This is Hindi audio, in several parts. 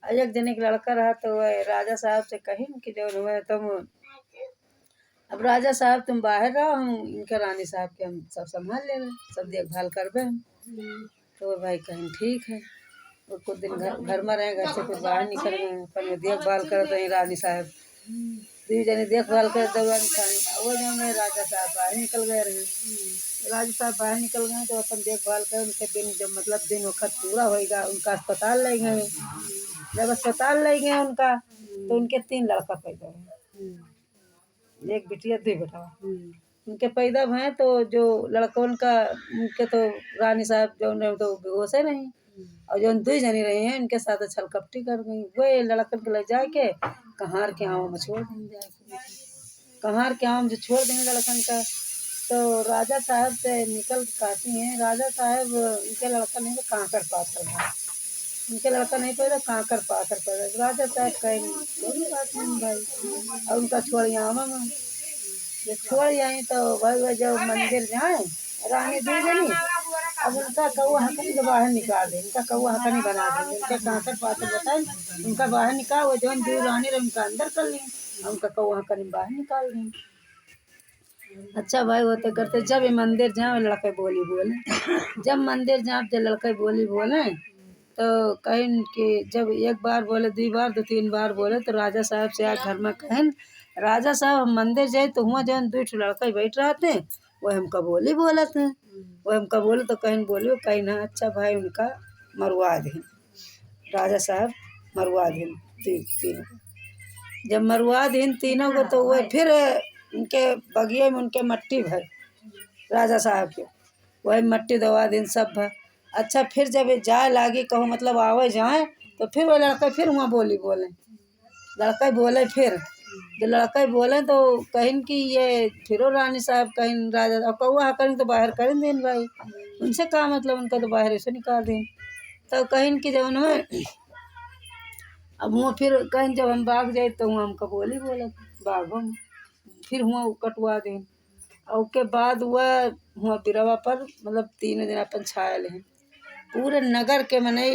एक जने के लड़का रहा तो वह राजा साहब से कही कि जो हुआ तुम अब राजा साहब तुम बाहर रहो, हम इनके रानी साहब के हम सब संभाल लेंगे, सब देखभाल करबे हम। तो वो भाई कहें ठीक है। वो कुछ दिन घर में रहे, घर से फिर बाहर निकल गए, अपन देखभाल करते रही रानी साहब। दी जने देखभाल कर दवा खानी, वो जो है राजा साहब बाहर निकल गए रहे। राजा साहब बाहर निकल गए तो अपन देखभाल कर उनके दिन जब मतलब दिन वक्त पूरा होएगा, उनका अस्पताल ले गए। जब अस्पताल ले गए उनका तो उनके 3 लड़का पैदा हुए, एक बिटिया 2 बेटा। उनके पैदा भए तो जो लड़कों का उनके तो रानी साहब जो तो बेहोश है नहीं, और जो 2 जनी रही हैं उनके साथ छल कपटी कर गई। वो लड़कन के ले जाके कहार के आँव में छोड़ दें, जाके कहार के आँव में जो छोड़ देंगे लड़कन का। तो राजा साहब से निकल कहती हैं, राजा साहब उनके लड़का नहीं तो कांकर पाथर है, उनके लड़का नहीं पैदा कांकर पाथर पैदा। राजा साहब कहेंगे कोई बात नहीं भाई, और उनका छोड़ आवा में जब छोड़ आई तो भाई वह जब मंदिर जाए रानी दी गई, अब उनका कौआ हकनी के बाहर निकाल दे, उनका कौआ हकनी बना देंगे, उनके कांकर पाथर बताए उनका बाहर निकाल, वो जो दूर रानी रहे उनका अंदर कर लें, उनका कौआ हकनी बाहर निकाल दें। अच्छा भाई होते करते जब ये मंदिर जाए लड़के बोली बोले, जब मंदिर जाए जब लड़के बोली बोले तो कहें कि जब 1 बार बोले 2 बार तो 3 बार बोले तो राजा साहब से आ घर में कहें, राजा साहब हम मंदिर जाए तो हुआ जो 2 लड़का बैठ रहे थे वो हमका बोली बोला थे, वो हमका बोले तो कहीं बोलियो कहीं ना। अच्छा भाई उनका मरवा दें, राजा साहब मरवा दें तीनों। जब मरवा दें तीनों को तो वह फिर उनके बगिए में उनके मट्टी भर राजा साहब के, वही मट्टी दवा दिन सब भर। अच्छा फिर जब ये जाए लागी कहूँ मतलब आवे जाए तो फिर वो लड़का फिर वहाँ बोली बोले, लड़का बोले फिर जो लड़का बोले तो कहीं कि ये फिर रानी साहब कहीं राजा और कौआ करें तो बाहर करें दें भाई, उनसे क्या मतलब, उनका तो बाहर ऐसे निकाल दें। तो कहीं कि जब उन्होंने अब हुआ फिर कहीं जब हम भाग जाए तो हुआ हमका बोली बोला बाघों में फिर हुआ कटवा दें। और उसके बाद हुआ बिरवा पर मतलब 3 दिन अपन छायल हैं पूरे नगर के मने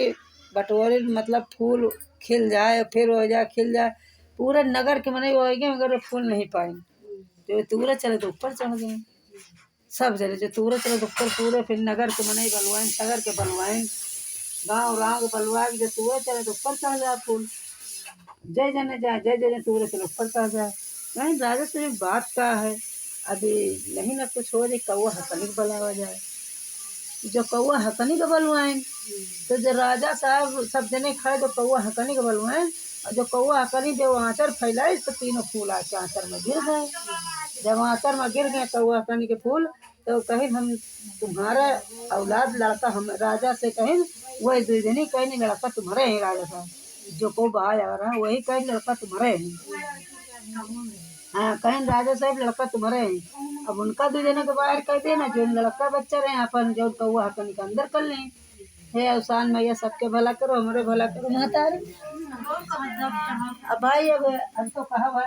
बटोरे मतलब फूल खिल जाए फिर हो जाए खिल जाए पूरे नगर के मने हो गए, मगर फूल नहीं पाएंगे। जो तूरे चले तो ऊपर चढ़ गए, सब चले जो तूरे चले तो ऊपर पूरे फिर नगर के मने बलवाएं, सगर के बलवाएं, गाँव राँव के बलवाए जो तूरे चले तो ऊपर चढ़ जाए फूल, जय जने जाए जय जय तूरे चले ऊपर चढ़ जाए। नहीं राजा तो बात का है अभी नहीं ना कुछ हो जाए, कौआ हकनी के बलावा जाए, जो कौआ हकनी के बलवाएं तो जो राजा साहब सब जने खाए तो कौआ हकनी के बलवाएं, और जो कौआ हकनी जो आँचर फैलाई तो तीनों फूल आके आँचर में गिर गए। जब आँचर में गिर गए कौआ हकनी के फूल तो कहीं हम तुम्हारा औलाद लड़का हम राजा से कहें वही 2 जनी कहीं लड़का तुम्हारे है, राजा साहब जो को बाहर आ रहा है वही कहीं लड़का तुम्हारे है। हाँ कहीं राजा साहब लड़का तुम्हारे हैं, अब उनका 2 जने के बाहर कर देना, जो लड़का बच्चा रहे अपन जो कौआ हकनी के अंदर कर लें। हे अवसान मैया सबके भला करो, हमारे भला करो महतारी। अब भाई अब तो कहा भाई